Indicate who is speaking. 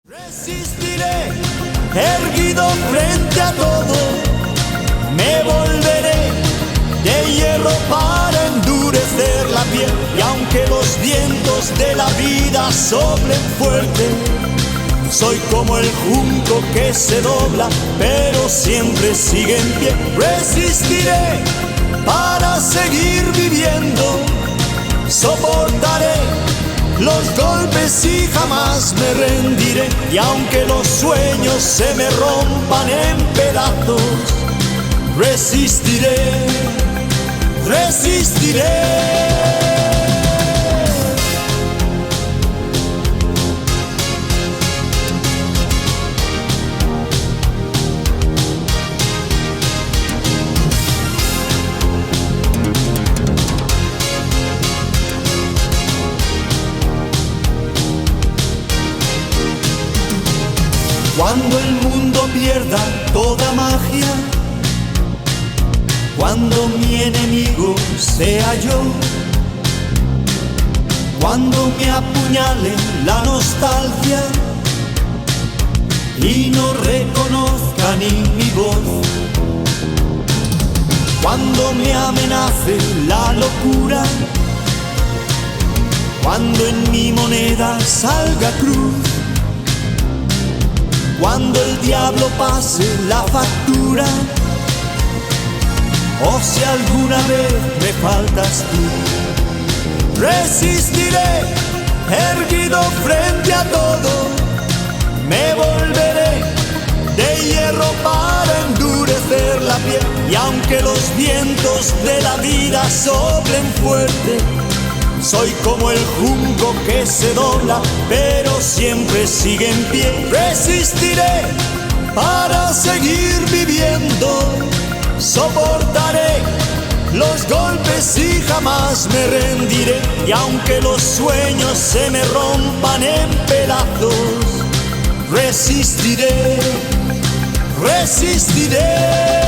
Speaker 1: Resistiré, erguido frente a todo, me volveré de hierro para endurecer la piel. Y aunque los vientos de la vida soplen fuerte, soy como el junco que se dobla, pero siempre sigue en pie. Resistiré para seguir viviendo, soportaré los golpes y jamás me rendiré. Y aunque los sueños se me rompan en pedazos, resistiré, resistiré. Cuando el mundo pierda toda magia, cuando mi enemigo sea yo, cuando me apuñale la nostalgia y no reconozca ni mi voz, cuando me amenace la locura, cuando en mi moneda salga cruz, cuando el diablo pase la factura, o si alguna vez me faltas tú, resistiré, erguido frente a todo, me volveré de hierro para endurecer la piel. Y aunque los vientos de la vida soplen fuerte, soy como el junco que se dobla, pero siempre sigue en pie. Resistiré para seguir viviendo, soportaré los golpes y jamás me rendiré. Y aunque los sueños se me rompan en pedazos, resistiré, resistiré.